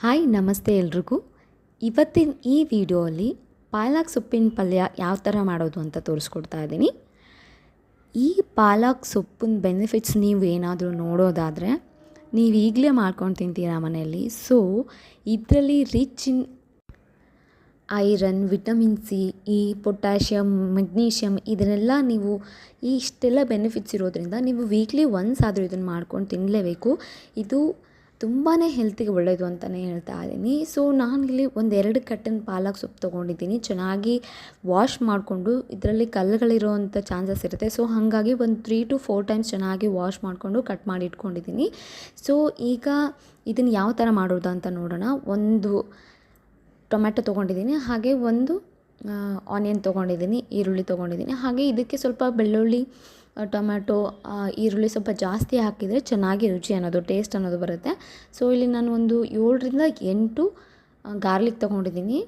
Hi ನಮಸ್ತೆ ಎಲ್ರಿಗೂ. ಇವತ್ತಿನ ಈ ವಿಡಿಯೋಲಿ ಪಾಲಕ್ ಸೊಪ್ಪಿನ ಪಲ್ಯ ಯಾವ ಥರ ಮಾಡೋದು ಅಂತ ತೋರಿಸ್ಕೊಡ್ತಾ ಇದ್ದೀನಿ. ಈ ಪಾಲಕ್ ಸೊಪ್ಪಿನ ಬೆನಿಫಿಟ್ಸ್ ನೀವು ಏನಾದರೂ ನೋಡೋದಾದರೆ ನೀವು ಈಗಲೇ ಮಾಡ್ಕೊಂಡು ತಿಂತೀರಾ ಮನೆಯಲ್ಲಿ. ಸೊ ಇದರಲ್ಲಿ rich in iron, vitamin C, potassium, magnesium ಇದನ್ನೆಲ್ಲ ನೀವು ಇಷ್ಟೆಲ್ಲ ಬೆನಿಫಿಟ್ಸ್ ಇರೋದ್ರಿಂದ ನೀವು ವೀಕ್ಲಿ ಒನ್ಸ್ ಆದರೂ ಇದನ್ನು ಮಾಡ್ಕೊಂಡು ತಿನ್ನಲೇಬೇಕು. ಇದು ತುಂಬಾ ಹೆಲ್ತಿಗೆ ಒಳ್ಳೆಯದು ಅಂತಲೇ ಹೇಳ್ತಾ ಇದ್ದೀನಿ. ಸೊ ನಾನಿಲ್ಲಿ ಒಂದೆರಡು ಕಟ್ಟಿನ ಪಾಲಕ್ ಸೊಪ್ಪು ತೊಗೊಂಡಿದ್ದೀನಿ. ಚೆನ್ನಾಗಿ ವಾಶ್ ಮಾಡಿಕೊಂಡು, ಇದರಲ್ಲಿ ಕಲ್ಲುಗಳಿರೋವಂಥ ಚಾನ್ಸಸ್ ಇರುತ್ತೆ. ಸೊ ಹಾಗಾಗಿ ಒಂದು 3 to 4 ಟೈಮ್ಸ್ ಚೆನ್ನಾಗಿ ವಾಶ್ ಮಾಡಿಕೊಂಡು ಕಟ್ ಮಾಡಿ ಇಟ್ಕೊಂಡಿದ್ದೀನಿ. ಸೊ ಈಗ ಇದನ್ನು ಯಾವ ಥರ ಮಾಡೋದು ಅಂತ ನೋಡೋಣ. ಒಂದು ಟೊಮ್ಯಾಟೊ ತೊಗೊಂಡಿದ್ದೀನಿ, ಹಾಗೆ ಒಂದು ಆನಿಯನ್ ತೊಗೊಂಡಿದ್ದೀನಿ, ಈರುಳ್ಳಿ ತೊಗೊಂಡಿದ್ದೀನಿ. ಹಾಗೆ ಇದಕ್ಕೆ ಸ್ವಲ್ಪ ಬೆಳ್ಳುಳ್ಳಿ, ಟೊಮ್ಯಾಟೊ, ಈರುಳ್ಳಿ ಸ್ವಲ್ಪ ಜಾಸ್ತಿ ಹಾಕಿದರೆ ಚೆನ್ನಾಗಿ ರುಚಿ ಅನ್ನೋದು, ಟೇಸ್ಟ್ ಅನ್ನೋದು ಬರುತ್ತೆ. ಸೊ ಇಲ್ಲಿ ನಾನು ಒಂದು 7ರಿಂದ 8 ಗಾರ್ಲಿಕ್ ತೊಗೊಂಡಿದ್ದೀನಿ.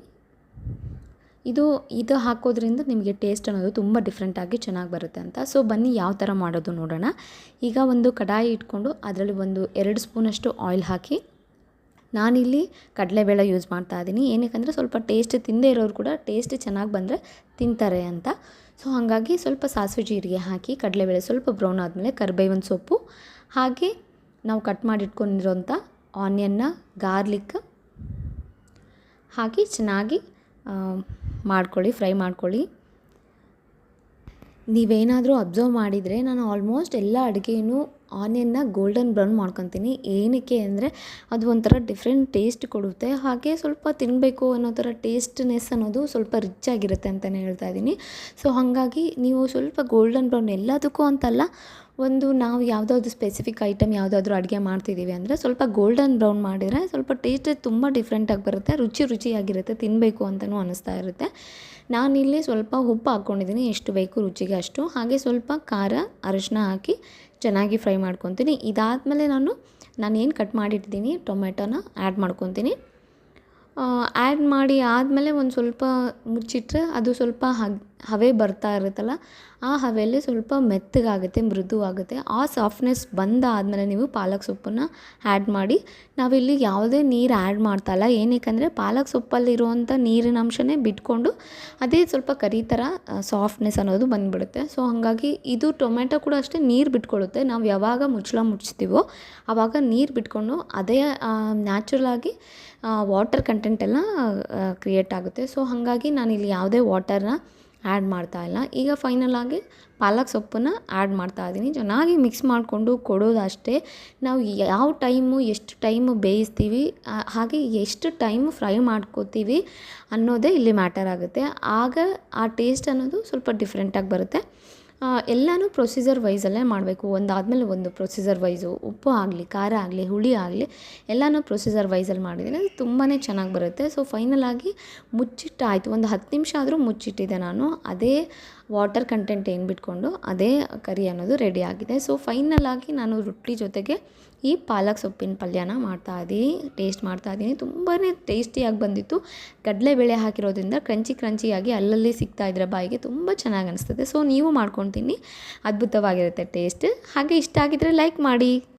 ಇದು ಹಾಕೋದ್ರಿಂದ ನಿಮಗೆ ಟೇಸ್ಟ್ ಅನ್ನೋದು ತುಂಬ ಡಿಫ್ರೆಂಟಾಗಿ ಚೆನ್ನಾಗಿ ಬರುತ್ತೆ ಅಂತ. ಸೊ ಬನ್ನಿ ಯಾವ ಥರ ಮಾಡೋದು ನೋಡೋಣ. ಈಗ ಒಂದು ಕಡಾಯಿ ಇಟ್ಕೊಂಡು ಅದರಲ್ಲಿ ಒಂದು 2 ಸ್ಪೂನಷ್ಟು ಆಯಿಲ್ ಹಾಕಿ, ನಾನಿಲ್ಲಿ ಕಡಲೆಬೇಳೆ ಯೂಸ್ ಮಾಡ್ತಾ ಇದ್ದೀನಿ. ಏನಕ್ಕೆ ಸ್ವಲ್ಪ ಟೇಸ್ಟ್ ತಿಂದೇ ಇರೋರು ಕೂಡ ಟೇಸ್ಟ್ ಚೆನ್ನಾಗಿ ಬಂದರೆ ತಿಂತಾರೆ ಅಂತ. ಸೊ ಹಾಗಾಗಿ ಸ್ವಲ್ಪ ಸಾಸಿವೆ ಜೀರಿಗೆ ಹಾಕಿ, ಕಡಲೆಬೇಳೆ ಸ್ವಲ್ಪ ಬ್ರೌನ್ ಆದಮೇಲೆ ಕರಿಬೇವಿನ ಸೊಪ್ಪು, ಹಾಗೆ ನಾವು ಕಟ್ ಮಾಡಿ ಇಟ್ಕೊಂಡಿರೋಂಥ ಆನಿಯನ್ನ, ಗಾರ್ಲಿಕ್ ಹಾಕಿ ಚೆನ್ನಾಗಿ ಫ್ರೈ ಮಾಡ್ಕೊಳ್ಳಿ. ನೀವೇನಾದರೂ ಅಬ್ಸರ್ವ್ ಮಾಡಿದರೆ ನಾನು ಆಲ್ಮೋಸ್ಟ್ ಎಲ್ಲ ಅಡುಗೆಯೂ ಆನಿಯನ್ನ ಗೋಲ್ಡನ್ ಬ್ರೌನ್ ಮಾಡ್ಕೊತೀನಿ. ಏನಕ್ಕೆ ಅಂದರೆ ಅದು ಒಂಥರ ಡಿಫ್ರೆಂಟ್ ಟೇಸ್ಟ್ ಕೊಡುತ್ತೆ, ಹಾಗೆ ಸ್ವಲ್ಪ ತಿನ್ನಬೇಕು ಅನ್ನೋ ಥರ ಟೇಸ್ಟ್ನೆಸ್ ಅನ್ನೋದು ಸ್ವಲ್ಪ ರಿಚ್ ಆಗಿರುತ್ತೆ ಅಂತಲೇ ಹೇಳ್ತಾ ಇದ್ದೀನಿ. ಸೊ ಹಾಗಾಗಿ ನೀವು ಸ್ವಲ್ಪ ಗೋಲ್ಡನ್ ಬ್ರೌನ್ ಎಲ್ಲದಕ್ಕೂ ಅಂತಲ್ಲ, ನಾವು ಯಾವುದಾದ್ರು ಸ್ಪೆಸಿಫಿಕ್ ಐಟಮ್ ಯಾವುದಾದ್ರೂ ಅಡುಗೆ ಮಾಡ್ತಿದ್ದೀವಿ ಅಂದರೆ ಸ್ವಲ್ಪ ಗೋಲ್ಡನ್ ಬ್ರೌನ್ ಮಾಡಿದರೆ ಸ್ವಲ್ಪ ಟೇಸ್ಟ್ ತುಂಬ ಡಿಫ್ರೆಂಟಾಗಿ ಬರುತ್ತೆ, ರುಚಿಯಾಗಿರುತ್ತೆ, ತಿನ್ನಬೇಕು ಅಂತಲೂ ಅನ್ನಿಸ್ತಾ ಇರುತ್ತೆ. ನಾನಿಲ್ಲಿ ಸ್ವಲ್ಪ ಉಪ್ಪು ಹಾಕ್ಕೊಂಡಿದ್ದೀನಿ, ಎಷ್ಟು ಬೇಕು ರುಚಿಗೆ ಅಷ್ಟು. ಹಾಗೆ ಸ್ವಲ್ಪ ಖಾರ, ಅರಿಶಿನ ಹಾಕಿ ಚೆನ್ನಾಗಿ ಫ್ರೈ ಮಾಡ್ಕೊತೀನಿ. ಇದಾದಮೇಲೆ ನಾನು ಏನು ಕಟ್ ಮಾಡಿಟ್ಟಿದ್ದೀನಿ ಟೊಮೆಟೊನ ಆ್ಯಡ್ ಮಾಡ್ಕೊತೀನಿ. ಆ್ಯಡ್ ಮಾಡಿ ಆದಮೇಲೆ ಒಂದು ಸ್ವಲ್ಪ ಮುಚ್ಚಿಟ್ರೆ ಅದು ಸ್ವಲ್ಪ ಹವೆ ಬರ್ತಾ ಇರುತ್ತಲ್ಲ, ಆ ಹವೆಯಲ್ಲಿ ಸ್ವಲ್ಪ ಮೆತ್ತಗಾಗುತ್ತೆ, ಮೃದುವಾಗುತ್ತೆ. ಆ ಸಾಫ್ಟ್ನೆಸ್ ಬಂದಾದಮೇಲೆ ನೀವು ಪಾಲಕ್ ಸೊಪ್ಪನ್ನು ಆ್ಯಡ್ ಮಾಡಿ. ನಾವಿಲ್ಲಿ ಯಾವುದೇ ನೀರು ಆ್ಯಡ್ ಮಾಡ್ತಾಯಿಲ್ಲ. ಏನಕ್ಕೆ ಪಾಲಕ್ ಸೊಪ್ಪಲ್ಲಿರುವಂಥ ನೀರಿನ ಅಂಶನೇ ಬಿಟ್ಕೊಂಡು ಅದೇ ಸ್ವಲ್ಪ ಕರಿ ಥರ ಸಾಫ್ಟ್ನೆಸ್ ಅನ್ನೋದು ಬಂದುಬಿಡುತ್ತೆ. ಸೊ ಹಾಗಾಗಿ ಇದು ಟೊಮೆಟೊ ಕೂಡ ಅಷ್ಟೇ ನೀರು ಬಿಟ್ಕೊಳ್ಳುತ್ತೆ. ನಾವು ಯಾವಾಗ ಮುಚ್ಚಳ ಮುಚ್ತೀವೋ ಆವಾಗ ನೀರು ಬಿಟ್ಕೊಂಡು ಅದೇ ನ್ಯಾಚುರಲಾಗಿ ವಾಟರ್ ಕಂಟೆಂಟ್ ಎಲ್ಲ ಕ್ರಿಯೇಟ್ ಆಗುತ್ತೆ. ಸೊ ಹಾಗಾಗಿ ನಾನಿಲ್ಲಿ ಯಾವುದೇ ವಾಟರ್ನ ಆ್ಯಡ್ ಮಾಡ್ತಾಯಿಲ್ಲ. ಈಗ ಫೈನಲಾಗಿ ಪಾಲಕ್ ಸೊಪ್ಪನ್ನು ಆ್ಯಡ್ ಮಾಡ್ತಾಯಿದ್ದೀನಿ. ಚೆನ್ನಾಗಿ ಮಿಕ್ಸ್ ಮಾಡಿಕೊಂಡು ಕೊಡೋದಷ್ಟೇ. ನಾವು ಎಷ್ಟು ಟೈಮು ಬೇಯಿಸ್ತೀವಿ, ಹಾಗೆ ಎಷ್ಟು ಟೈಮು ಫ್ರೈ ಮಾಡ್ಕೋತೀವಿ ಅನ್ನೋದೇ ಇಲ್ಲಿ ಮ್ಯಾಟರ್ ಆಗುತ್ತೆ. ಆಗ ಆ ಟೇಸ್ಟ್ ಅನ್ನೋದು ಸ್ವಲ್ಪ ಡಿಫ್ರೆಂಟಾಗಿ ಬರುತ್ತೆ. ಎಲ್ಲನೂ ಪ್ರೊಸೀಜರ್ ವೈಸಲ್ಲೇ ಮಾಡಬೇಕು, ಒಂದಾದಮೇಲೆ ಒಂದು ಪ್ರೊಸೀಜರ್ ವೈಸು. ಉಪ್ಪು ಆಗಲಿ, ಖಾರ ಆಗಲಿ, ಹುಳಿ ಆಗಲಿ ಎಲ್ಲನೂ ಪ್ರೊಸೀಜರ್ ವೈಸಲ್ಲಿ ಮಾಡಿದರೆ ಅದು ತುಂಬಾ ಚೆನ್ನಾಗಿ ಬರುತ್ತೆ. ಸೊ ಫೈನಲಾಗಿ ಮುಚ್ಚಿಟ್ಟಾಯಿತು, ಒಂದು 10 ನಿಮಿಷ ಆದರೂ ಮುಚ್ಚಿಟ್ಟಿದ್ದೆ ನಾನು. ಅದೇ ವಾಟರ್ ಕಂಟೆಂಟ್ ಏನು ಬಿಟ್ಕೊಂಡು ಅದೇ ಕರಿ ಅನ್ನೋದು ರೆಡಿ ಆಗಿದೆ. ಸೊ ಫೈನಲಾಗಿ ನಾನು ರೊಟ್ಟಿ ಜೊತೆಗೆ ಈ ಪಾಲಕ್ ಸೊಪ್ಪಿನ ಪಲ್ಯನ ಟೇಸ್ಟ್ ಮಾಡ್ತಾಯಿದ್ದೀನಿ. ತುಂಬಾ ಟೇಸ್ಟಿಯಾಗಿ ಬಂದಿತ್ತು. ಕಡಲೆಬೇಳೆ ಹಾಕಿರೋದ್ರಿಂದ ಕ್ರಂಚಿಯಾಗಿ ಅಲ್ಲಲ್ಲಿ ಸಿಗ್ತಾಯಿದ್ರೆ ಬಾಯಿಗೆ ತುಂಬ ಚೆನ್ನಾಗಿ ಅನಿಸ್ತದೆ. ಸೊ ನೀವು ಮಾಡ್ಕೊಂಡು ತಿನ್ನಿ, ಅದ್ಭುತವಾಗಿರುತ್ತೆ ಟೇಸ್ಟ್. ಹಾಗೆ ಇಷ್ಟ ಆಗಿದ್ದರೆ ಲೈಕ್ ಮಾಡಿ.